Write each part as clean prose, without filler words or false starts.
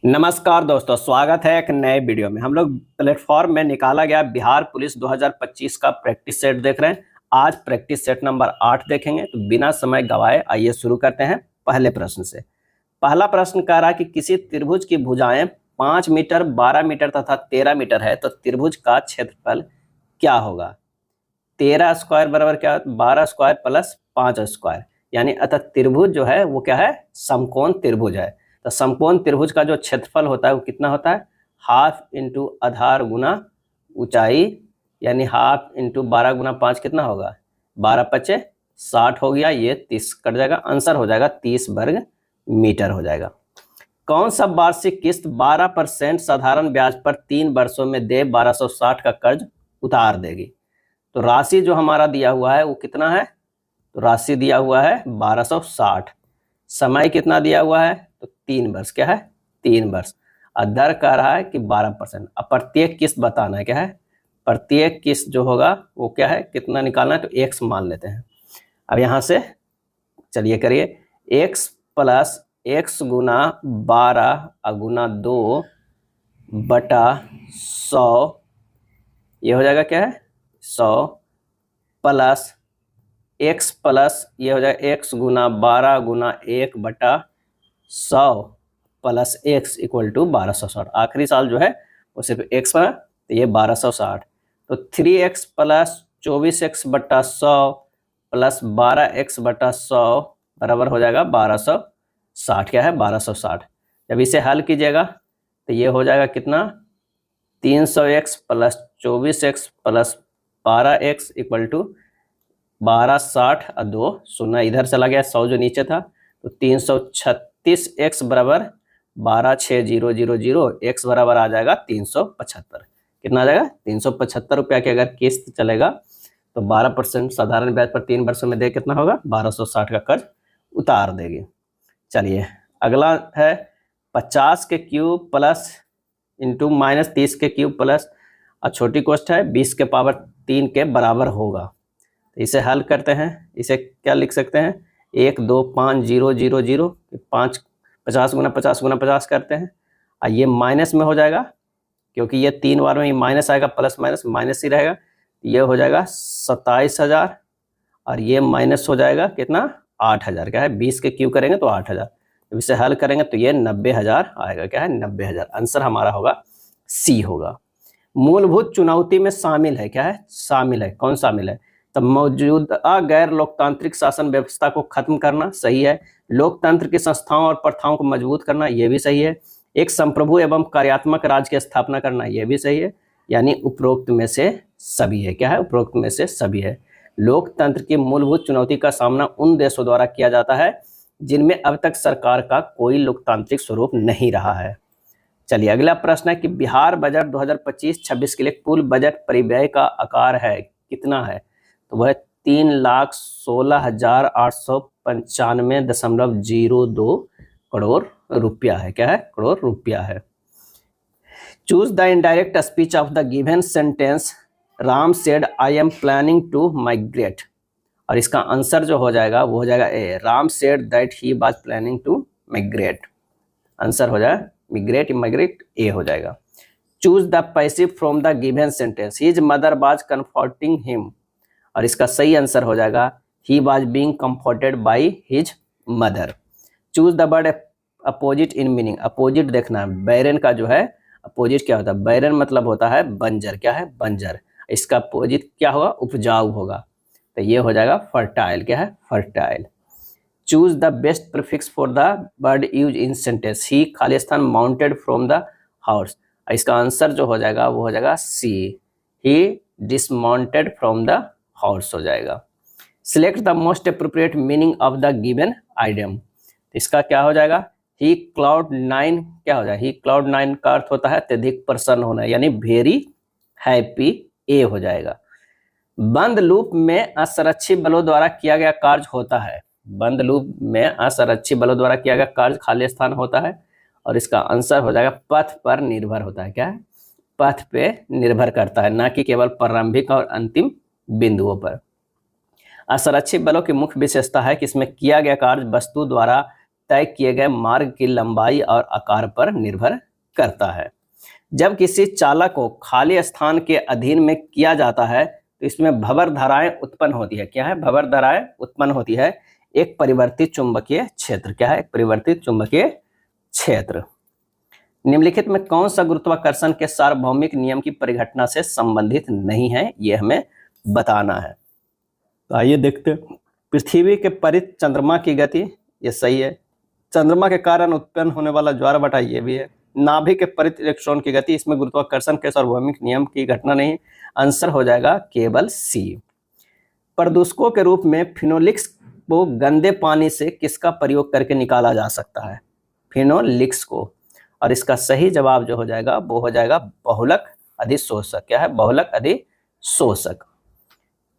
नमस्कार दोस्तों, स्वागत है एक नए वीडियो में। हम लोग प्लेटफॉर्म में निकाला गया बिहार पुलिस 2025 का प्रैक्टिस सेट देख रहे हैं। आज प्रैक्टिस सेट नंबर 8 देखेंगे। तो बिना समय गवाए आइए शुरू करते हैं पहले प्रश्न से। पहला प्रश्न कह रहा है कि किसी त्रिभुज की भुजाएं 5 मीटर, 12 मीटर तथा 13 मीटर है, तो त्रिभुज का क्षेत्रफल क्या होगा? 13 स्क्वायर बराबर क्या? 12 स्क्वायर प्लस 5 स्क्वायर, यानी अतः त्रिभुज जो है वो क्या है? समकोण त्रिभुज है। तो समकोण त्रिभुज का जो क्षेत्रफल होता है वो कितना होता है? हाफ इंटू आधार गुना ऊंचाई, यानी हाफ इंटू 12 गुना 5 कितना होगा? 12 पचे 60 हो गया, ये 30 कट जाएगा, आंसर हो जाएगा 30 वर्ग मीटर हो जाएगा। कौन सा वार्षिक किस्त 12% साधारण ब्याज पर 3 वर्षों में दे 1260 का कर्ज उतार देगी? तो राशि जो हमारा दिया हुआ है वो कितना है? तो राशि दिया हुआ है 1260। समय कितना दिया हुआ है? तो 3 वर्ष। क्या है? 3 वर्ष। और दर कह रहा है कि 12%। अब प्रत्येक किस्त बताना है। क्या है? प्रत्येक किस्त जो होगा वो क्या है, कितना निकालना है? तो x मान लेते हैं। अब यहाँ से चलिए करिए, x प्लस x गुना 12 गुना 2 बटा 100, ये हो जाएगा क्या है? 100 प्लस ये हो जाएगा x गुना 12 गुना 1 बटा 100 प्लस x इक्वल टू 1260। आखिरी साल जो है वो सिर्फ x पर, तो ये 1260। तो 3x प्लस 24x बटा 100 प्लस 12x बटा 100 बराबर हो जाएगा 1260। क्या है? 1260। जब इसे हल कीजिएगा तो ये हो जाएगा कितना? 300x plus 24x plus 12x equal to 1260 और 2 शून्य इधर चला गया, 100 जो नीचे था, तो 336x बराबर 126,000, x बराबर आ जाएगा 375। कितना आ जाएगा? 375 रुपया की अगर किस्त चलेगा तो 12% साधारण ब्याज पर 3 वर्षों में दे कितना होगा? 1260 का कर्ज उतार देगी। चलिए अगला है 50 के क्यूब प्लस इंटू माइनस 30 के क्यूब प्लस, और छोटी कोष्ट है 20 के पावर 3 के बराबर होगा। तो इसे हल करते हैं। इसे क्या लिख सकते हैं? 1 2 5 0 0 0 5 50 गुना 50 गुना 50 करते हैं, और ये माइनस में हो जाएगा क्योंकि ये 3 बार में ही माइनस आएगा, प्लस माइनस माइनस ही रहेगा। ये हो जाएगा 27,000 और ये माइनस हो जाएगा कितना? 8,000। क्या है? 20 के क्यू करेंगे तो 8,000। जब इसे हल करेंगे तो ये 90,000 आएगा। क्या है? 90,000। आंसर हमारा होगा सी होगा। मूलभूत चुनौती में शामिल है। क्या है? शामिल है। कौन शामिल है? तब मौजूदा गैर लोकतांत्रिक शासन व्यवस्था को खत्म करना, सही है। लोकतंत्र की संस्थाओं और प्रथाओं को मजबूत करना, यह भी सही है। एक संप्रभु एवं कार्यात्मक राज्य की स्थापना करना, यह भी सही है। यानी उपरोक्त में से सभी है। क्या है? उपरोक्त में से सभी है। लोकतंत्र की मूलभूत चुनौती का सामना उन देशों द्वारा किया जाता है जिनमें अब तक सरकार का कोई लोकतांत्रिक स्वरूप नहीं रहा है। चलिए अगला प्रश्न है कि बिहार बजट 2025-26 के लिए कुल बजट परिव्यय का आकार है कितना है? तो वह 3,16,895.02 करोड़ रुपया है। क्या है? करोड़ रुपया है। Choose the indirect speech of the given sentence Ram said I am planning to migrate, और इसका आंसर जो हो जाएगा वो हो जाएगा A, Ram said that he was planning to migrate. Answer हो जाएगा माइग्रेट ए हो जाएगा। Choose the passive from the given sentence his mother was comforting him, और इसका सही आंसर हो जाएगा he was being comforted by his mother. Choose the word opposite in meaning, opposite देखना है। बैरन का जो है अपोजिट क्या होता है? बैरन मतलब होता है बंजर। क्या है? बंजर। इसका अपोजिट क्या होगा? उपजाऊ होगा। तो ये हो जाएगा फर्टाइल। क्या है? Fertile. Choose the best prefix for the word use in sentence he Khalistan mounted from the horse, इसका आंसर जो हो जाएगा वो हो जाएगा सी, ही डिसमाउंटेड फ्रॉम द हॉर्स हो जाएगा। Select the most appropriate meaning of the given idiom, इसका क्या हो जाएगा? ही क्लाउड 9 क्या हो जाएगा? ही क्लाउड 9 का अर्थ होता है अत्यधिक प्रसन्न होना, यानी वेरी हैप्पी, ए हो जाएगा। बंद लूप में असुरक्षित बलों द्वारा किया गया कार्य होता है। बंद लूप में असुरक्षित बलों द्वारा किया गया कार्य खालिस्तान होता है, और इसका आंसर हो जाएगा पथ पर निर्भर होता है। क्या है? पथ पे निर्भर करता है, ना कि केवल प्रारंभिक और अंतिम बिंदुओं पर। असुरक्षित बलों की मुख्य विशेषता है कि इसमें किया गया कार्य वस्तु द्वारा तय किए गए मार्ग की लंबाई और आकार पर निर्भर करता है। जब किसी चालक को खाली स्थान के अधीन में किया जाता है तो इसमें भंवर धाराएं उत्पन्न होती है। क्या है? भंवर धाराएं उत्पन्न होती है। एक परिवर्तित चुंबकीय क्षेत्र। क्या है? एक परिवर्तित चुंबकीय क्षेत्र। निम्नलिखित में कौन सा गुरुत्वाकर्षण के सार्वभौमिक नियम की परिघटना से संबंधित नहीं है, ये हमें बताना है। तो आइए देखते हैं। पृथ्वी के परित चंद्रमा की गति, ये सही है। चंद्रमा के कारण उत्पन्न होने वाला ज्वार भाटा, ये भी है। नाभिक के परित इलेक्ट्रॉन की गति, इसमें गुरुत्वाकर्षण के सार्वभौमिक नियम की घटना नहीं। आंसर हो जाएगा केवल सी। प्रदूषकों के रूप में फिनोलिक्स को गंदे पानी से किसका प्रयोग करके निकाला जा सकता है? फिनोलिक्स को। और इसका सही जवाब जो हो जाएगा वो हो जाएगा बहुलक अधिशोषक। क्या है? बहुलक अधिशोषक।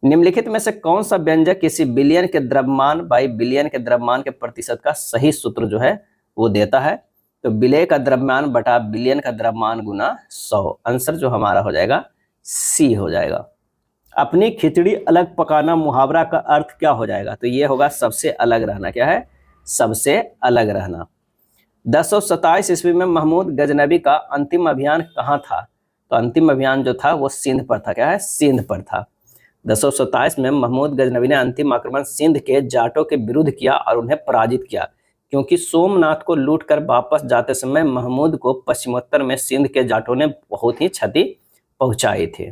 निम्नलिखित में से कौन सा व्यंजक किसी बिलियन के द्रव्यमान बाई बिलियन के द्रव्यमान के प्रतिशत का सही सूत्र जो है वो देता है? तो बिलियन का द्रव्यमान बटा बिलियन का द्रव्यमान गुना 100। आंसर जो हमारा हो जाएगा सी हो जाएगा। अपनी खिचड़ी अलग पकाना मुहावरा का अर्थ क्या हो जाएगा? तो ये होगा सबसे अलग रहना। क्या है? सबसे अलग रहना। 1027 ईस्वी में महमूद गजनबी का अंतिम अभियान कहाँ था? तो अंतिम अभियान जो था वो सिंध पर था। क्या है? सिंध पर था। 1027 में महमूद गजनबी ने अंतिम आक्रमण सिंध के जाटों के विरुद्ध किया और उन्हें पराजित किया, क्योंकि सोमनाथ को लूटकर वापस जाते समय महमूद को पश्चिमोत्तर में सिंध के जाटों ने बहुत ही क्षति पहुंचाई थी।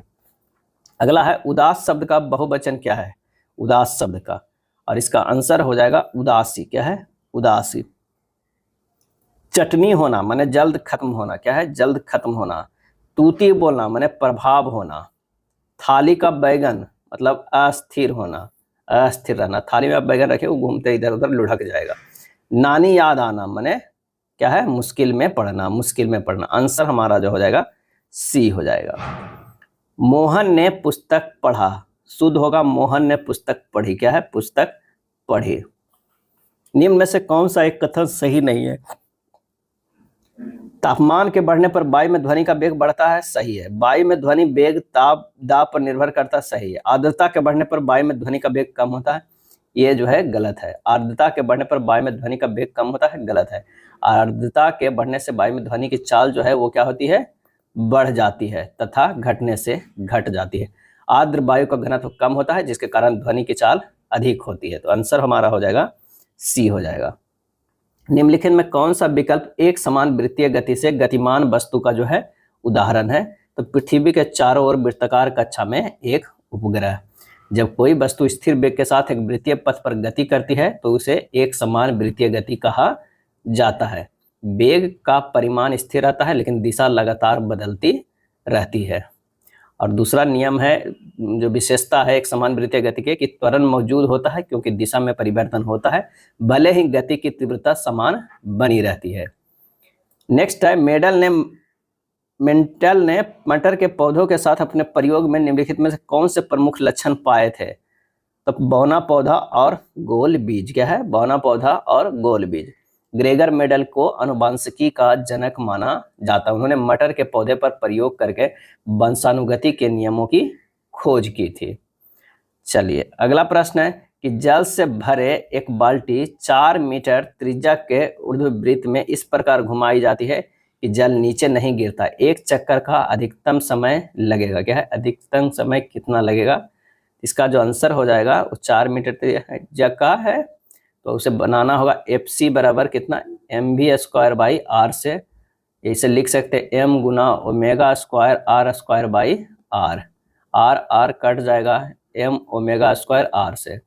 अगला है उदास शब्द का बहुवचन क्या है? उदास शब्द का, और इसका आंसर हो जाएगा उदासी। क्या है? उदासी। चटनी होना माने जल्द खत्म होना। क्या है? जल्द खत्म होना। तूती बोलना माने प्रभाव होना। थाली का बैगन मतलब अस्थिर होना, अस्थिर रहना। थाली में आप बैगन रखे वो घूमते इधर उधर लुढ़क जाएगा। नानी याद आना माने क्या है? मुश्किल में पड़ना, मुश्किल में पड़ना। आंसर हमारा जो हो जाएगा सी हो जाएगा। मोहन ने पुस्तक पढ़ा, शुद्ध होगा मोहन ने पुस्तक पढ़ी। क्या है? पुस्तक पढ़ी। निम्न में से कौन सा एक कथन सही नहीं है? तापमान के बढ़ने पर वायु में ध्वनि का वेग बढ़ता है, सही है। वायु में ध्वनि वेग ताप दाब पर निर्भर करता है, सही है। आर्द्रता के बढ़ने पर वायु में ध्वनि का वेग कम होता है, ये जो है गलत है। आर्द्रता के बढ़ने पर वायु में ध्वनि का वेग कम होता है, गलत है। आर्द्रता के बढ़ने से वायु में ध्वनि की चाल जो है वो क्या होती है? बढ़ जाती है, तथा घटने से घट जाती है। आर्द्र वायु का घनत्व कम होता है, जिसके कारण ध्वनि की चाल अधिक होती है। तो आंसर हमारा हो जाएगा सी हो जाएगा। निम्नलिखित में कौन सा विकल्प एक समान वृत्तीय गति से गतिमान वस्तु का जो है उदाहरण है? तो पृथ्वी के चारों ओर वृत्ताकार कक्षा में एक उपग्रह। जब कोई वस्तु स्थिर वेग के साथ एक वृत्तीय पथ पर गति करती है तो उसे एक समान वृत्तीय गति कहा जाता है। वेग का परिमाण स्थिर रहता है लेकिन दिशा लगातार बदलती रहती है। और दूसरा नियम है जो विशेषता है एक समान वृत्तीय गति के, कि त्वरण मौजूद होता है क्योंकि दिशा में परिवर्तन होता है, भले ही गति की तीव्रता समान बनी रहती है। नेक्स्ट है मेंटल ने मटर के पौधों के साथ अपने प्रयोग में निम्नलिखित में से कौन से प्रमुख लक्षण पाए थे? तो बौना पौधा और गोल बीज। क्या है? बौना पौधा और गोल बीज। ग्रेगर मेडल को अनुवांशिकी का जनक माना जाता है। उन्होंने मटर के पौधे पर प्रयोग करके वंशानुगति के नियमों की खोज की थी। चलिए अगला प्रश्न है कि जल से भरे एक बाल्टी 4 मीटर त्रिज्या के ऊर्ध्ववृत्त में इस प्रकार घुमाई जाती है कि जल नीचे नहीं गिरता। एक चक्कर का अधिकतम समय लगेगा। क्या है? अधिकतम समय कितना लगेगा? इसका जो आंसर हो जाएगा वो 4 मीटर त्रिज्या का है, तो उसे बनाना होगा FC बराबर कितना? mv² बाई आर से। इसे लिख सकते हैं m गुना omega square r square by r. R cut जाएगा m ओमेगा स्क्वायर आर से।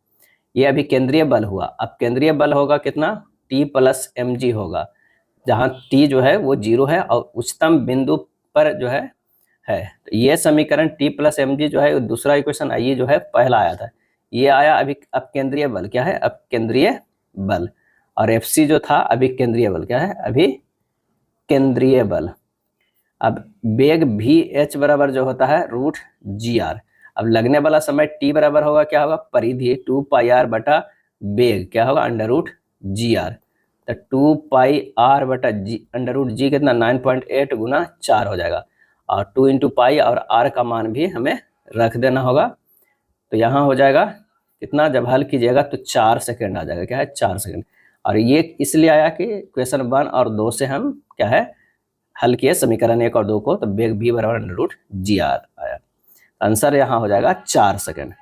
ये अभी केंद्रीय बल हुआ। अब केंद्रीय बल होगा कितना? T प्लस mg होगा, जहाँ T जो है वो 0 है और उच्चतम बिंदु पर जो है। तो ये समीकरण T प्लस mg जो है दूसरा इक्वेशन, ये जो है पहला आया था, ये आया अभी। अब केंद्रीय बल क्या है? अब केंद्रीय बल। और FC जो था अभी केंद्रीय बल। क्या है? अभी केंद्रीय बल। अब वेग VH बराबर जो होता है √gr। अब लगने वाला समय T बराबर होगा क्या होगा? परिधि 2πr बटा वेग क्या होगा? √gr। तो 2πr बटा √g कितना? 9.8 गुना 4 हो जाएगा। और 2 × पाई और r का मान भी हमें रख देना होगा। तो यहाँ हो जाएगा कितना? जब हल कीजिएगा तो 4 सेकेंड आ जाएगा। क्या है? 4 सेकेंड। और ये इसलिए आया कि क्वेश्चन 1 और 2 से हम क्या है हल किए समीकरण 1 और 2 को, तो वेग v बराबर √gr आया। आंसर यहाँ हो जाएगा 4 सेकंड।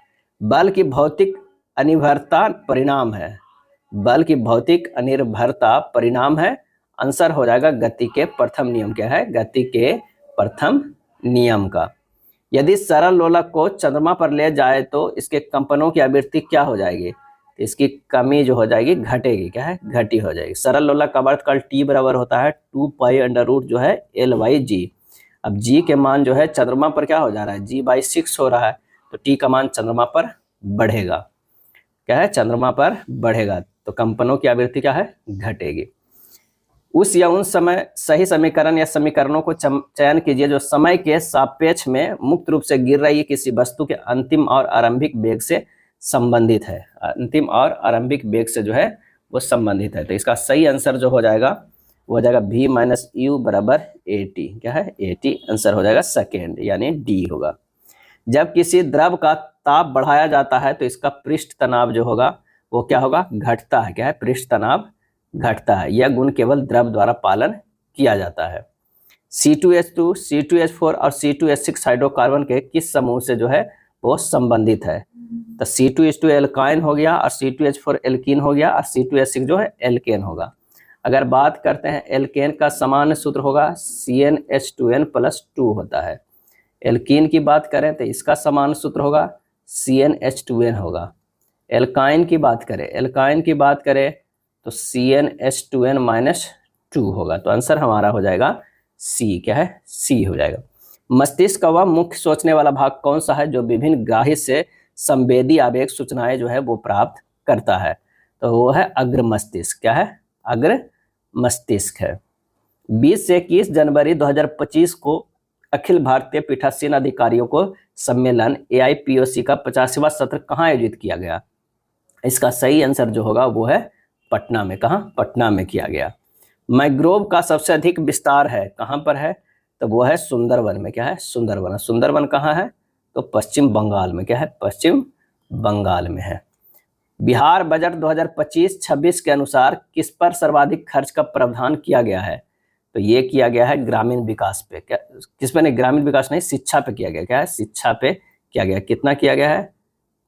बल की भौतिक अनिर्भरता परिणाम है, बल की भौतिक अनिर्भरता परिणाम है। आंसर हो जाएगा गति के प्रथम नियम। क्या है? गति के प्रथम नियम का। यदि सरल लोलक को चंद्रमा पर ले जाए तो इसके कंपनों की आवृत्ति क्या हो जाएगी? तो इसकी कमी जो हो जाएगी घटेगी। क्या है? घटी हो जाएगी। सरल लोलक का वर्तकाल टी बराबर होता है 2π जो है L/g। अब g के मान जो है चंद्रमा पर क्या हो जा रहा है? g/6 हो रहा है, तो t का मान चंद्रमा पर बढ़ेगा। क्या है? चंद्रमा पर बढ़ेगा, तो कंपनों की आवृत्ति क्या है? घटेगी। उस या उन समय सही समीकरण या समीकरणों को चयन कीजिए जो समय के सापेक्ष में मुक्त रूप से गिर रही किसी वस्तु के अंतिम और आरंभिक वेग से संबंधित है। अंतिम और आरंभिक वेग से जो है वो संबंधित है। तो इसका सही आंसर जो हो जाएगा वो हो जाएगा v - u बराबर at। क्या है? at आंसर हो जाएगा सेकेंड, यानी डी होगा। जब किसी द्रव का ताप बढ़ाया जाता है तो इसका पृष्ठ तनाव जो होगा वो क्या होगा? घटता है। क्या है? पृष्ठ तनाव घटता है। यह गुण केवल द्रव द्वारा पालन किया जाता है। C2H2, C2H4 और C2H6 हाइड्रोकार्बन के किस समूह से जो है वो संबंधित है? तो C2H2 एल्काइन हो गया और C2H4 एल्कीन हो गया और C2H6 जो है एल्केन होगा। अगर बात करते हैं एल्केन का सामान्य सूत्र होगा CnH2n+2 होता है। एल्कीन की बात करें तो इसका सामान्य सूत्र होगा CnH2n होगा। एल्काइन की बात करें तो CnH2n-2 होगा। तो आंसर हमारा हो जाएगा सी। क्या है? सी हो जाएगा। मस्तिष्क का वह मुख्य सोचने वाला भाग कौन सा है जो विभिन्न ग्राही से संवेदी आवेग सूचनाएं जो है वो प्राप्त करता है? तो वो है अग्र मस्तिष्क। क्या है? अग्र मस्तिष्क है। 20 से 21 जनवरी 2025 को अखिल भारतीय पीठासीन अधिकारियों को सम्मेलन AIPOC का 50वां सत्र कहाँ आयोजित किया गया? इसका सही आंसर जो होगा वो है पटना में। कहाँ? पटना में किया गया। मैंग्रोव का सबसे अधिक विस्तार है कहाँ पर है? तो वो है सुंदरवन में। क्या है? सुंदरवन। सुंदरवन कहाँ है? तो पश्चिम बंगाल में। क्या है? पश्चिम बंगाल में है। बिहार बजट 2025-26 के अनुसार किस पर सर्वाधिक खर्च का प्रावधान किया गया है? तो ये किया गया है ग्रामीण विकास पे। क्या किस पे? नहीं, ग्रामीण विकास नहीं, शिक्षा पे किया गया। क्या है? शिक्षा पे किया गया। कितना किया गया है?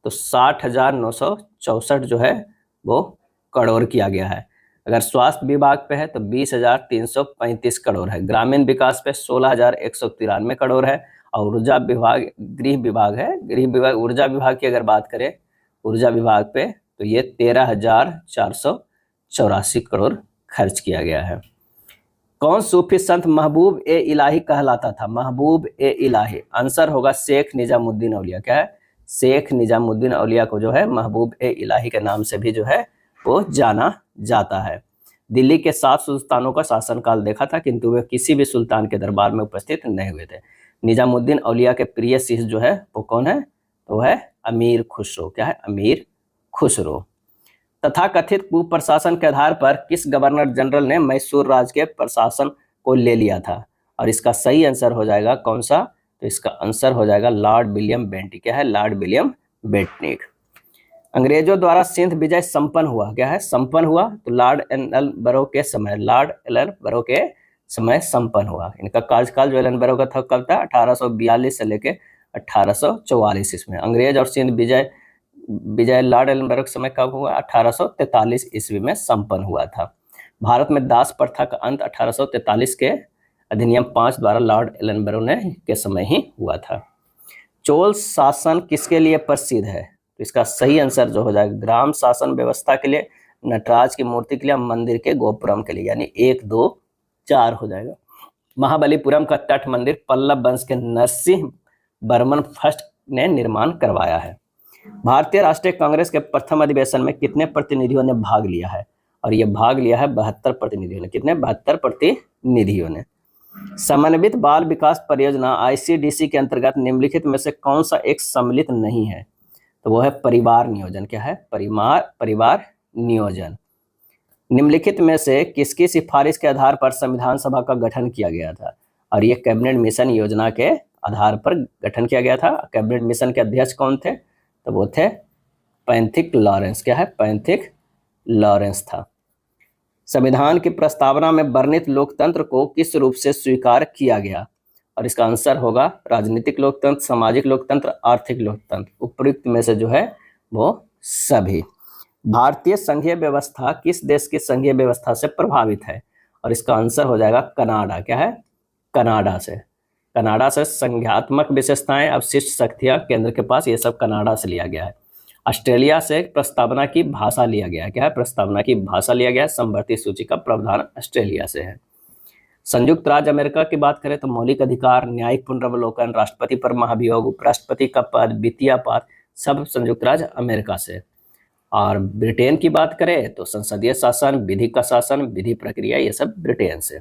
तो 60,964 जो है वो करोड़ किया गया है। अगर स्वास्थ्य विभाग पे है तो 20,335 करोड़ है। ग्रामीण विकास पे 16,193 करोड़ है। और ऊर्जा विभाग, गृह विभाग है, गृह विभाग ऊर्जा विभाग की अगर बात करें, ऊर्जा विभाग पे तो ये 13,484 करोड़ खर्च किया गया है। कौन सूफी संत महबूब ए इलाही कहलाता था? महबूब ए इलाही। आंसर होगा शेख निजामुद्दीन औलिया। क्या है? शेख निजामुद्दीन औलिया को जो है महबूब ए इलाही के नाम से भी जो है वो जाना जाता है। दिल्ली के 7 सुल्तानों का शासनकाल देखा था, किंतु वे किसी भी सुल्तान के दरबार में उपस्थित नहीं हुए थे। निजामुद्दीन औलिया के प्रिय शिष्य जो है वो कौन है? तो है अमीर खुसरो। क्या है? अमीर खुसरो। तथाकथित कुप्रशासन के आधार पर किस गवर्नर जनरल ने मैसूर राज्य के प्रशासन को ले लिया था? और इसका सही आंसर हो जाएगा कौन सा? तो इसका आंसर हो जाएगा लॉर्ड विलियम बेंटिक। क्या है? Lord William Bentinck. अंग्रेजों द्वारा सिंध विजय संपन्न हुआ। क्या है? संपन्न हुआ। तो लॉर्ड एलन बरो के समय, लॉर्ड एलन बरो के समय संपन्न हुआ। इनका कार्यकाल जो एलन बरो का था कब था? 1842 से लेके 1844 ईस्वी में। अंग्रेज और सिंध विजय लॉर्ड एलन बरो के समय कब हुआ? 1843 ईस्वी में संपन्न हुआ था। भारत में दास प्रथा का अंत 1843 के अधिनियम 5 द्वारा लॉर्ड एलन बरो ने के समय ही हुआ था। चोल शासन किसके लिए प्रसिद्ध है? तो इसका सही आंसर जो हो जाएगा ग्राम शासन व्यवस्था के लिए, नटराज की मूर्ति के लिए, मंदिर के गोपुरम के लिए, यानी 1, 2, 4 हो जाएगा। महाबलीपुरम का तट मंदिर पल्लव वंश के नरसिंह वर्मन फर्स्ट ने निर्माण करवाया है। भारतीय राष्ट्रीय कांग्रेस के प्रथम अधिवेशन में कितने प्रतिनिधियों ने भाग लिया है? और ये भाग लिया है 72 प्रतिनिधियों ने। कितने? 72 प्रतिनिधियों ने। समन्वित बाल विकास परियोजना ICDC के अंतर्गत निम्नलिखित में से कौन सा एक सम्मिलित नहीं है? तो वो है परिवार नियोजन। क्या है? परिवार नियोजन। निम्नलिखित में से किसकी सिफारिश के आधार पर संविधान सभा का गठन किया गया था? और ये कैबिनेट मिशन योजना के आधार पर गठन किया गया था। कैबिनेट मिशन के अध्यक्ष कौन थे? तो वो थे पैंथिक लॉरेंस। क्या है? पैंथिक लॉरेंस था। संविधान की प्रस्तावना में वर्णित लोकतंत्र को किस रूप से स्वीकार किया गया? और इसका आंसर होगा राजनीतिक लोकतंत्र, सामाजिक लोकतंत्र, आर्थिक लोकतंत्र। उपयुक्त में से जो है वो सभी। भारतीय संघीय व्यवस्था किस देश की संघीय व्यवस्था से प्रभावित है? और इसका आंसर हो जाएगा कनाडा। क्या है? कनाडा से। कनाडा से संघात्मक विशेषताएं, अवशिष्ट शक्तियां केंद्र के पास, ये सब कनाडा से लिया गया है। ऑस्ट्रेलिया से प्रस्तावना की भाषा लिया गया है। क्या है? प्रस्तावना की भाषा लिया गया है। समवर्ती सूची का प्रावधान ऑस्ट्रेलिया से है। संयुक्त राज्य अमेरिका की बात करें तो मौलिक अधिकार, न्यायिक पुनर्वलोकन, राष्ट्रपति पर महाभियोग, उपराष्ट्रपति का पद, वित्तीय पद, सब संयुक्त राज्य अमेरिका से। और ब्रिटेन की बात करें तो संसदीय शासन, विधि का शासन, विधि प्रक्रिया, ये सब ब्रिटेन से।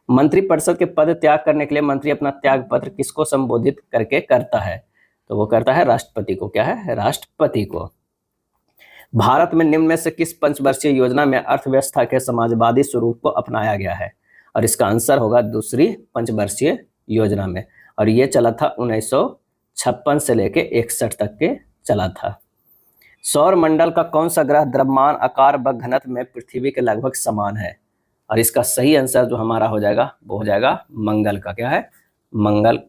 मंत्रिपरिषद के पद त्याग करने के लिए मंत्री अपना त्याग पत्र किसको संबोधित करके करता है? तो वो करता है राष्ट्रपति को। क्या है? राष्ट्रपति को। भारत में निम्न में से किस पंचवर्षीय योजना में अर्थव्यवस्था के समाजवादी स्वरूप को अपनाया गया है? और इसका आंसर होगा दूसरी पंचवर्षीय योजना में। और ये चला था 1956 से लेके 61 तक के चला था। सौर मंडल का कौन सा ग्रह द्रव्यमान, आकार व घनत्व में पृथ्वी के लगभग समान है? और इसका सही आंसर जो हमारा हो जाएगा वो हो जाएगा मंगल का। क्या है? मंगल।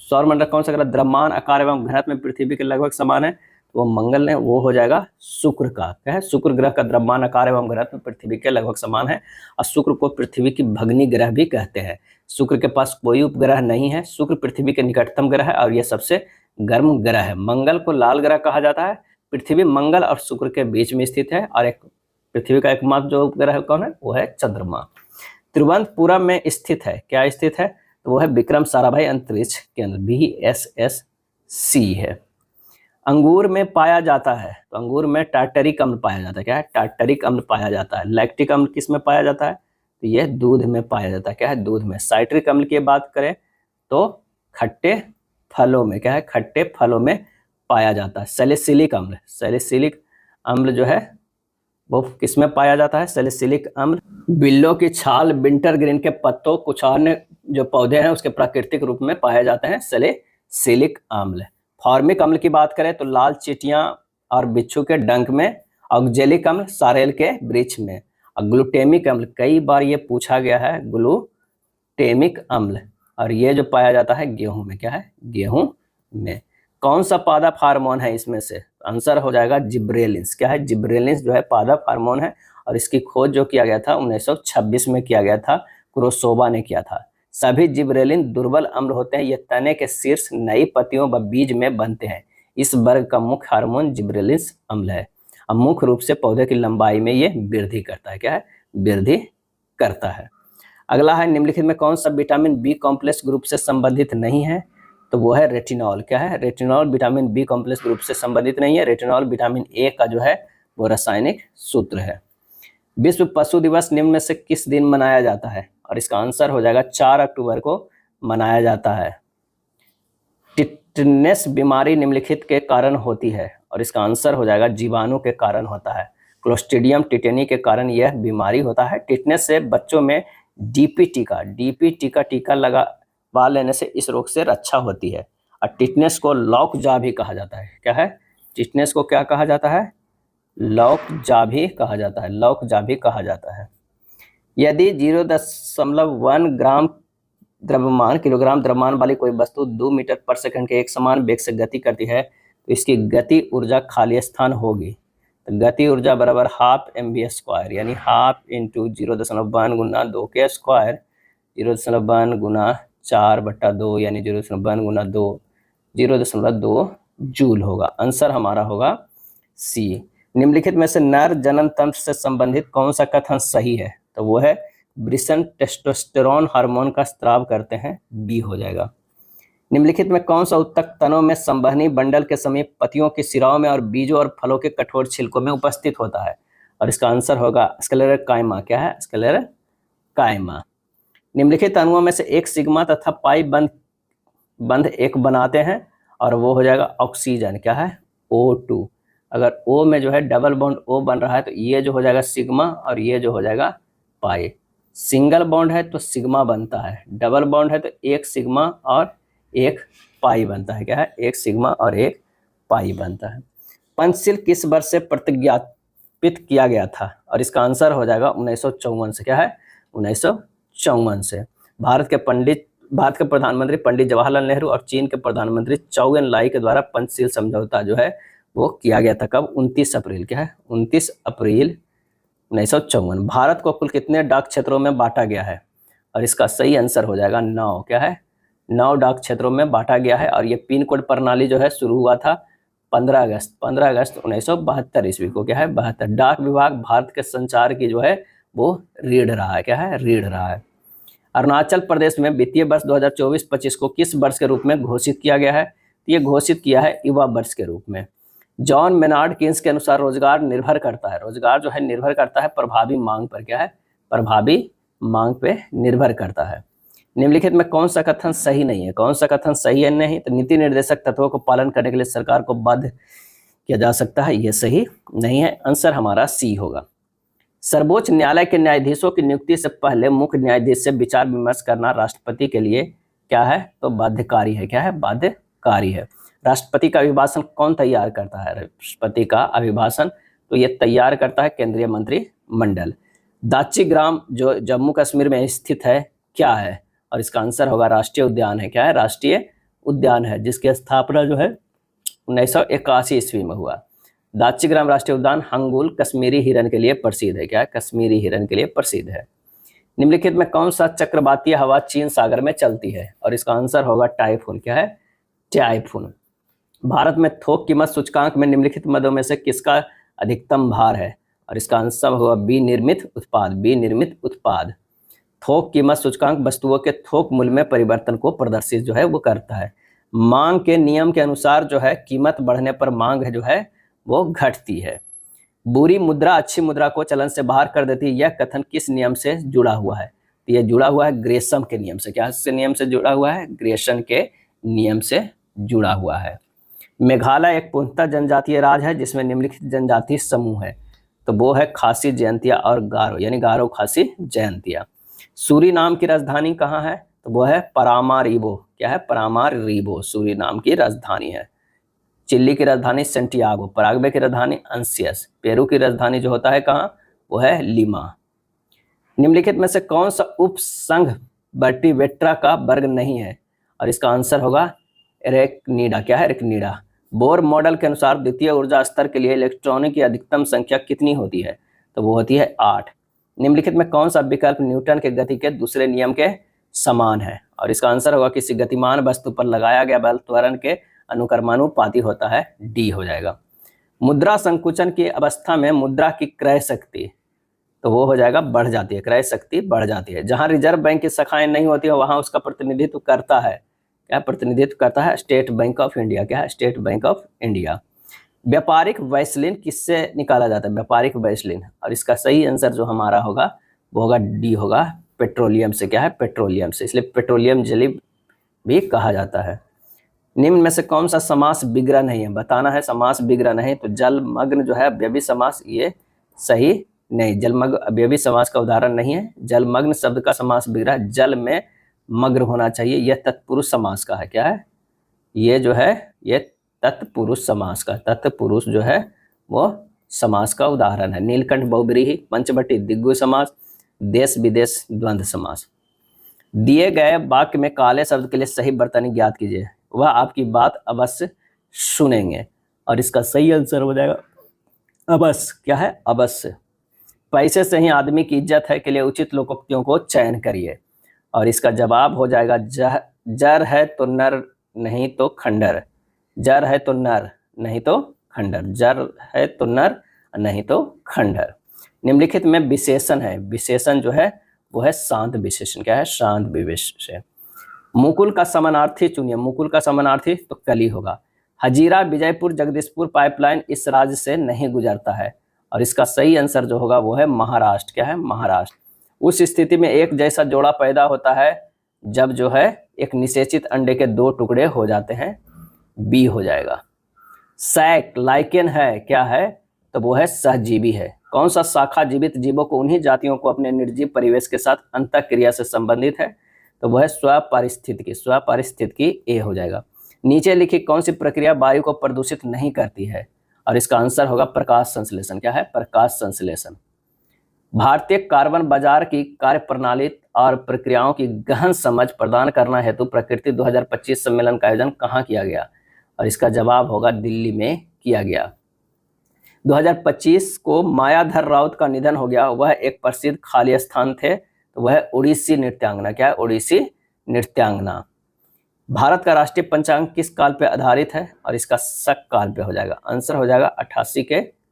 सौर मंडल कौन सा ग्रह द्रव्यमान, आकार एवं घनत्व में पृथ्वी के लगभग समान है? तो वो मंगल ने, वो हो जाएगा शुक्र का। क्या है? शुक्र ग्रह का द्रव्यमान, आकार एवं घनत्व में पृथ्वी के लगभग समान है। और शुक्र को पृथ्वी की भग्नी ग्रह भी कहते हैं। शुक्र के पास कोई उपग्रह नहीं है। शुक्र पृथ्वी के निकटतम ग्रह है और यह सबसे गर्म ग्रह है। मंगल को लाल ग्रह कहा जाता है। पृथ्वी मंगल और शुक्र के बीच में स्थित है। और एक पृथ्वी का एकमात्र जो उपग्रह कौन है? वो है चंद्रमा। तिरुवनंतपुरम में स्थित है। क्या स्थित है? तो वो है विक्रम साराभाई अंतरिक्ष केंद्र, VSSC है। अंगूर में पाया जाता है, तो अंगूर में टार्टरिक अम्ल पाया जाता है। क्या है? टार्टरिक अम्ल पाया जाता है। लैक्टिक अम्ल किस में पाया जाता है? तो यह दूध में पाया जाता है। क्या है? दूध में। साइट्रिक अम्ल की बात करें तो खट्टे फलों में। क्या है? खट्टे फलों में पाया जाता है। सैलिसिलिक अम्ल, सैलिसिलिक अम्ल जो है वो किस में पाया जाता है? सैलिसिलिक अम्ल। बिल्लों की छाल, विंटर ग्रीन के पत्तों, कुछ अन्य जो पौधे हैं उसके प्राकृतिक रूप में पाए जाते हैं सैलिसिलिक अम्ल। फॉर्मिक अम्ल की बात करें तो लाल चींटियां और बिच्छू के डंक में। ऑक्जेलिक अम्ल सारेल के वृक्ष में। और ग्लूटेमिक अम्ल, कई बार ये पूछा गया है, ग्लूटेमिक अम्ल, और ये जो पाया जाता है गेहूं में। क्या है? गेहूं में। कौन सा पादप हार्मोन है इसमें से? आंसर हो जाएगा जिब्रेलिन्स। क्या है? जिब्रेलिन्स जो है पादप हार्मोन है और इसकी खोज जो किया गया था 1926 में किया गया था, क्रोसोवा ने किया था। सभी जिब्रेलिन दुर्बल अम्ल होते हैं। ये तने के शीर्ष, नई पत्तियों व बीज में बनते हैं। इस वर्ग का मुख्य हार्मोन जिब्रेलिन्स अम्ल है। अब मुख्य रूप से पौधे की लंबाई में ये वृद्धि करता है। क्या है? वृद्धि करता है। अगला है, निम्नलिखित में कौन सा विटामिन बी कॉम्प्लेक्स ग्रुप से संबंधित नहीं है? तो वो है रेटिनॉल। क्या है? Retinol vitamin B complex group से संबंधित नहीं है। रेटिनॉल विटामिन ए का जो है वो रासायनिक सूत्र है। विश्व पशु दिवस निम्न में से किस दिन मनाया जाता है? और इसका आंसर हो जाएगा 4 अक्टूबर को मनाया जाता है। टिटनेस बीमारी निम्नलिखित के कारण होती है, और इसका आंसर हो जाएगा जीवाणु के कारण होता है। क्लोस्ट्रीडियम टिटेनी के कारण यह बीमारी होता है। टिटनेस से बच्चों में डीपी टीका लगवा लेने से इस रोग से रक्षा होती है। और टिटनेस को लॉकजा भी कहा जाता है। क्या है? टिटनेस को क्या कहा जाता है? लॉकजा भी कहा जाता है। लॉकजा भी कहा जाता है। यदि 0.1 ग्राम किलोग्राम द्रव्यमान वाली कोई वस्तु 2 मीटर पर सेकंड के एक समान वेग से गति करती है तो इसकी गति ऊर्जा खाली स्थान होगी। तो गति ऊर्जा बराबर हाफ mv², यानी हाफ इंटू 0.1 गुना 2 के स्क्वायर, 0.1 गुना 4/2 यानी 0.1 गुना 2, 0.2 जूल होगा। आंसर हमारा होगा सी। निम्नलिखित में से नर जनन तंत्र से संबंधित कौन सा कथन सही है? तो वो है वृषण टेस्टोस्टेरोन हार्मोन का स्त्राव करते हैं, बी हो जाएगा। निम्नलिखित में कौन सा उत्तक तनों में संवहनी बंडल के समीप पतियों की सिराओं में और बीजों और फलों के कठोर छिलकों में उपस्थित होता है? और इसका आंसर होगा स्क्लेरा कायमा। क्या है? स्क्लेरा कायमा। निम्नलिखित अणुओं में से एक सिग्मा तथा पाई बंध एक बनाते हैं और वो हो जाएगा ऑक्सीजन। क्या है? O2। अगर O में जो है डबल बॉन्ड O बन रहा है तो ये जो हो जाएगा सिग्मा और ये जो हो जाएगा पाई। सिंगल बॉन्ड है तो सिग्मा बनता है, डबल बॉन्ड है तो एक सिग्मा और एक पाई बनता है। क्या है? एक सिग्मा और एक पाई बनता है। पंचशील किस वर्ष से स्थापित किया गया था? और इसका आंसर हो जाएगा 1954 से। क्या है? 1954 से। भारत के प्रधानमंत्री पंडित जवाहरलाल नेहरू और चीन के प्रधानमंत्री चौ एन लाई के द्वारा पंचशील समझौता जो है वो किया गया था। कब? 29 अप्रैल। क्या है? 29 अप्रैल 1954। भारत को कुल कितने डाक क्षेत्रों में बांटा गया है? और इसका सही आंसर हो जाएगा 9। क्या है? 9 डाक क्षेत्रों में बांटा गया है। और ये पिन कोड प्रणाली जो है शुरू हुआ था 15 अगस्त 1972 ईस्वी को। क्या है? 72। डाक विभाग भारत के संचार की जो है वो रीढ़ रहा है। क्या है? रीढ़ रहा है। अरुणाचल प्रदेश में वित्तीय वर्ष 2024-25 को किस वर्ष के रूप में घोषित किया गया है? तो ये घोषित किया है युवा वर्ष के रूप में। जॉन मेनार्ड कीन्स के अनुसार रोजगार निर्भर करता है, रोजगार जो है निर्भर करता है प्रभावी मांग पर। क्या है? प्रभावी मांग पे निर्भर करता है। निम्नलिखित में कौन सा कथन सही नहीं है? कौन सा कथन सही है नहीं? तो नीति निर्देशक तत्वों को पालन करने के लिए सरकार को बाध्य किया जा सकता है, ये सही नहीं है। आंसर हमारा सी होगा। सर्वोच्च न्यायालय के न्यायाधीशों की नियुक्ति से पहले मुख्य न्यायाधीश से विचार विमर्श करना राष्ट्रपति के लिए क्या है? तो बाध्यकारी है। क्या है? बाध्यकारी है। राष्ट्रपति का अभिभाषण कौन तैयार करता है? राष्ट्रपति का अभिभाषण तो ये तैयार करता है केंद्रीय मंत्रिमंडल। दाची ग्राम जो जम्मू कश्मीर में स्थित है क्या है? और इसका आंसर होगा राष्ट्रीय उद्यान है। क्या है? राष्ट्रीय उद्यान है, जिसकी स्थापना जो है 1981 ईस्वी में हुआ। दाची ग्राम राष्ट्रीय उद्यान हंगुल कश्मीरी हिरन के लिए प्रसिद्ध है। क्या है? कश्मीरी हिरन के लिए प्रसिद्ध है। निम्नलिखित में कौन सा चक्रवातीय हवा चीन सागर में चलती है? और इसका आंसर होगा टाइफून। क्या है? टाइफून। भारत में थोक कीमत सूचकांक में निम्नलिखित मदों में से किसका अधिकतम भार है? और इसका आंसर होगा विनिर्मित उत्पाद। विनिर्मित उत्पाद। थोक कीमत सूचकांक वस्तुओं के थोक मूल्य में परिवर्तन को प्रदर्शित जो है वो करता है। मांग के नियम के अनुसार जो है कीमत बढ़ने पर मांग जो है वो घटती है। बुरी मुद्रा अच्छी मुद्रा को चलन से बाहर कर देती है, यह कथन किस नियम से जुड़ा हुआ है? तो यह जुड़ा हुआ है ग्रेशम के नियम से। क्या से नियम से जुड़ा हुआ है? ग्रेशम के नियम से जुड़ा हुआ है। मेघालय एक पूर्णतः जनजातीय राज्य है जिसमें निम्नलिखित जनजातीय समूह है। तो वो है खासी, जयंतिया और गारो, यानी गारो, खासी, जयंतिया। सूरीनाम की राजधानी कहाँ है? तो वो है परामारीबो। क्या है? परामारीबो सूरीनाम की राजधानी है। चिली की राजधानी सेंटियागो, पराग्वे की राजधानी अंसियस, पेरू की राजधानी जो होता है कहाँ? वो है लिमा। निम्नलिखित में से कौन सा उपसंघ वर्टिब्रेटा का वर्ग नहीं है? और इसका आंसर होगा एरेक्निडा। क्या है? एरेक्निडा। बोर मॉडल के अनुसार द्वितीय ऊर्जा स्तर के लिए इलेक्ट्रॉनों की अधिकतम संख्या कितनी होती है? तो वो होती है 8। निम्नलिखित में कौन सा विकल्प न्यूटन के गति के दूसरे नियम के समान है? और इसका आंसर होगा किसी गतिमान वस्तु पर लगाया गया बल त्वरण के अनुक्रमानुपाती होता है, डी हो जाएगा। मुद्रा संकुचन की अवस्था में मुद्रा की क्रय शक्ति तो वो हो जाएगा बढ़ जाती है, क्रय शक्ति बढ़ जाती है। जहां रिजर्व बैंक की शाखाएं नहीं होती है वहां उसका प्रतिनिधित्व करता है, क्या प्रतिनिधित्व करता है? State bank of India. क्या है? State bank of India. व्यापारिक वैसलीन किससे निकाला जाता है? व्यापारिक वैसलीन। और इसका सही आंसर जो हमारा होगा वो होगा डी होगा, पेट्रोलियम से। क्या है? पेट्रोलियम से, इसलिए पेट्रोलियम जेली भी कहा जाता है। निम्न में से कौन सा समास विग्रह नहीं है? बताना है समास विग्रह नहीं। तो जलमग्न जो है अव्ययी समास, ये सही नहीं। जलमग्न अव्ययी समास का उदाहरण नहीं है। जलमग्न शब्द का समास विग्रह जल में मग्न होना चाहिए, यह तत्पुरुष समास का है। क्या है? ये जो है ये तत्पुरुष समास का, तत्पुरुष जो है वो समास का उदाहरण है। नीलकंठ बहुब्रीहि, पंचवटी दिग्गज समास, देश विदेश द्वंद्व समास। दिए गए वाक्य में काले शब्द के लिए सही वर्तनी ज्ञात कीजिए। वह आपकी बात अवश्य सुनेंगे। और इसका सही आंसर हो जाएगा अवश्य। क्या है? अवश्य। पैसे से ही आदमी की इज्जत है के लिए उचित लोकोक्तियों को चयन करिए। और इसका जवाब हो जाएगा जर है तो नर नहीं तो खंडर। जर है तो नर नहीं तो खंडर। जर है तो नर नहीं तो खंडर। निम्नलिखित में विशेषण है, विशेषण जो है वो है शांत विशेषण। क्या है? शांत विशेषण। मुकुल का समानार्थी चुनिए। मुकुल का समानार्थी तो कली होगा। हजीरा विजयपुर जगदीशपुर पाइपलाइन इस राज्य से नहीं गुजरता है। और इसका सही आंसर जो होगा वो है महाराष्ट्र। क्या है? महाराष्ट्र। उस स्थिति में एक जैसा जोड़ा पैदा होता है जब जो है एक निषेचित अंडे के 2 टुकड़े हो जाते हैं, बी हो जाएगा। सैक लाइकेन है, क्या है? तो वो है सहजीवी है। कौन सा शाखा जीवित जीवों को उन्हीं जातियों को अपने निर्जीव परिवेश के साथ अंतःक्रिया से संबंधित है? तो वह है स्वपारिस्थितिकी। स्वपारिस्थितिकी ए हो जाएगा। नीचे लिखी कौन सी प्रक्रिया वायु को प्रदूषित नहीं करती है? और इसका आंसर होगा प्रकाश संश्लेषण। क्या है? प्रकाश संश्लेषण। भारतीय कार्बन बाजार की कार्यप्रणाली और प्रक्रियाओं की गहन समझ प्रदान करना हेतु प्रकृति 2025 सम्मेलन का आयोजन कहाँ किया गया? और इसका जवाब होगा दिल्ली में किया गया। 2025 को मायाधर राउत का निधन हो गया। वह एक प्रसिद्ध खाली स्थान थे, तो वह उड़ीसी नृत्यांगना। क्या है? उड़ीसी नृत्यांगना। भारत का राष्ट्रीय पंचांग किस काल पे आधारित है? और इसका शक काल पे हो जाएगा। आंसर हो जाएगा 88 के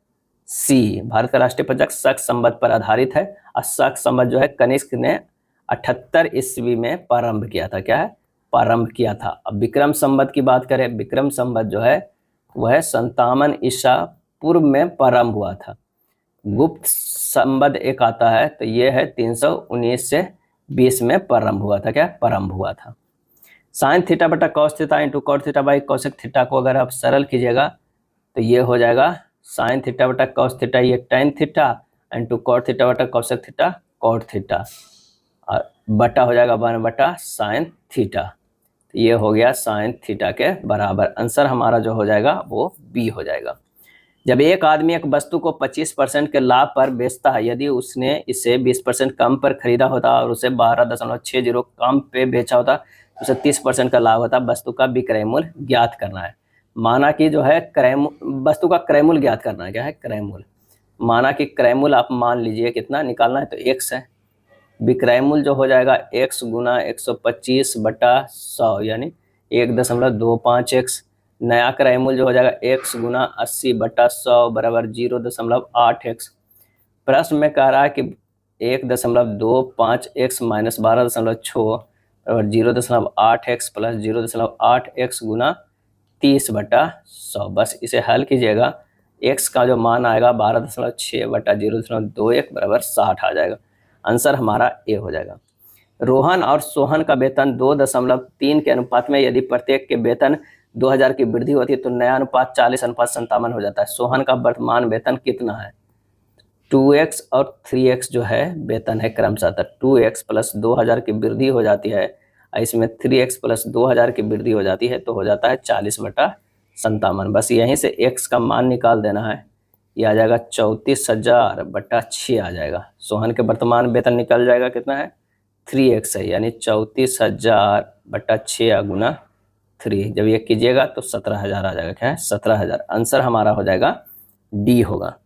सी। भारत का राष्ट्रीय पंचांग शक संवत पर आधारित है और शक संवत जो है कनिष्क ने 78 ईस्वी में प्रारंभ किया था। क्या है? प्रारंभ किया था। अब विक्रम संवत की बात करें, विक्रम संवत जो है वह 57 ईसा पूर्व में प्रारंभ हुआ था। गुप्त संवत एक आता है, तो ये है 319 से 20 में प्रारंभ हुआ था। क्या? प्रारंभ हुआ था। साइन थीटा बटा cos theta into cot theta by cosec theta को अगर आप सरल कीजिएगा तो ये हो जाएगा साइन थीटा बटा कॉस थीटा ये tan theta into cot theta बटा कोसेक थीटा कॉट थीटा और बटा हो जाएगा 1 बटा साइन थीटा। तो ये हो गया साइन थीटा के बराबर। आंसर हमारा जो हो जाएगा वो बी हो जाएगा। जब एक आदमी एक वस्तु को 25% के लाभ पर बेचता है, यदि उसने इसे 20% कम पर खरीदा होता और उसे 12.60 कम पे बेचा होता तो उसे 30% का लाभ होता। वस्तु का विक्रय मूल्य ज्ञात करना है। माना कि जो है वस्तु का क्रय मूल्य ज्ञात करना है। क्या है? क्रय मूल्य। माना कि क्रय मूल्य आप मान लीजिए कितना निकालना है, तो x है। विक्रय मूल्य जो हो जाएगा x गुना 125 बटा 100 यानी 1.25x। नया क्रय मूल्य जो हो जाएगा x गुना 80 बटा 100 बराबर 0.8x। प्रश्न में कह रहा है कि 1.25x माइनस 12.6 बराबर 0.8x प्लस 0.8x गुना 30 बटा 100। बस इसे हल कीजिएगा, x का जो मान आएगा 12.6 बटा 0.21 बराबर 60 आ जाएगा। आंसर हमारा ए हो जाएगा। रोहन और सोहन का वेतन 2.3 के अनुपात में यदि प्रत्येक के वेतन 2000 की वृद्धि होती है तो नया अनुपात 40:57 हो जाता है। सोहन का वर्तमान वेतन कितना है? 2x और 3x जो है वेतन है क्रमशः। 2x प्लस 2000 की वृद्धि हो जाती है, इसमें 3x प्लस 2000 की वृद्धि हो जाती है, तो हो जाता है 40/57। बस यहीं से x का मान निकाल देना है। ये आ जाएगा 34,000/6 आ जाएगा। सोहन के वर्तमान वेतन निकल जाएगा कितना है? 3x है, यानी 34,000/6 गुना 3। जब ये कीजिएगा तो 17,000 आ जाएगा। क्या है? 17,000। आंसर हमारा हो जाएगा डी होगा।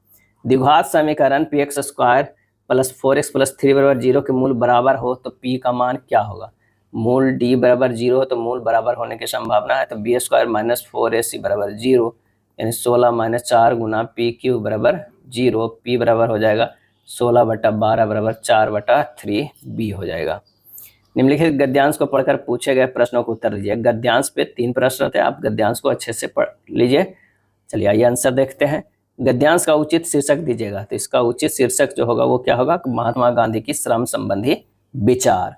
द्विघात समीकरण px² प्लस 4x प्लस 3 बराबर 0 के मूल बराबर हो तो p का मान क्या होगा? मूल d बराबर 0 हो तो मूल बराबर होने की संभावना है, तो b² माइनस 4ac बराबर 0 यानी 16 माइनस 4 गुना pq बराबर 0। p बराबर हो जाएगा 16/12 बराबर 4/3b हो जाएगा। निम्नलिखित गद्यांश को पढ़कर पूछे गए प्रश्नों को उत्तर दीजिए। गद्यांश पे 3 प्रश्न थे, आप गद्यांश को अच्छे से पढ़ लीजिए। चलिए आइए आंसर देखते हैं। गद्यांश का उचित शीर्षक दीजिएगा, तो इसका उचित शीर्षक जो होगा वो क्या होगा? महात्मा गांधी की श्रम संबंधी विचार।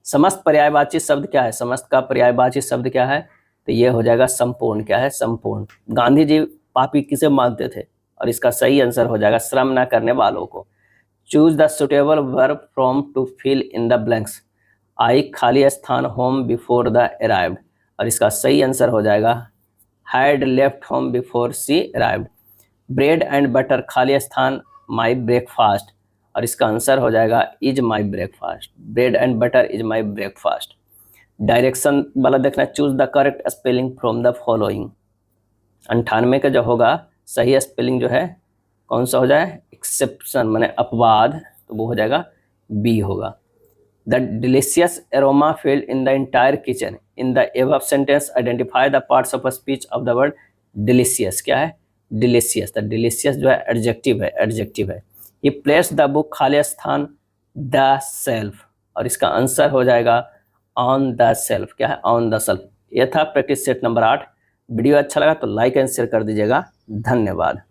समस्त पर्यायवाची शब्द क्या है? समस्त का पर्यायवाची शब्द क्या है? तो ये हो जाएगा संपूर्ण। क्या है? संपूर्ण। गांधी जी पापी किसे मानते थे? और इसका सही आंसर हो जाएगा श्रम न करने वालों को। Choose the suitable verb from to fill in the blanks. I खाली स्थान होम बिफोर द अराइव्ड, और इसका सही आंसर हो जाएगा had left home before she arrived. Bread and butter खाली स्थान माई ब्रेकफास्ट, और इसका आंसर हो जाएगा is my breakfast. Bread and butter is my breakfast. Direction वाला देखना, choose the correct spelling from the following. 98 का जो होगा सही स्पेलिंग जो है कौन सा हो जाए? एक्सेप्शन माने अपवाद, तो वो हो जाएगा बी होगा। The delicious aroma field in the entire kitchen in the above sentence identify the parts of speech of the word delicious. क्या है? डिलीशियस। द डिलीशियस जो है एडजेक्टिव है, एडजेक्टिव है। ये प्लेस द बुक खाली स्थान द सेल्फ, और इसका आंसर हो जाएगा ऑन द सेल्फ। क्या है? On the self. यह था प्रैक्टिस सेट नंबर 8। वीडियो अच्छा लगा तो लाइक एंड शेयर कर दीजिएगा। धन्यवाद।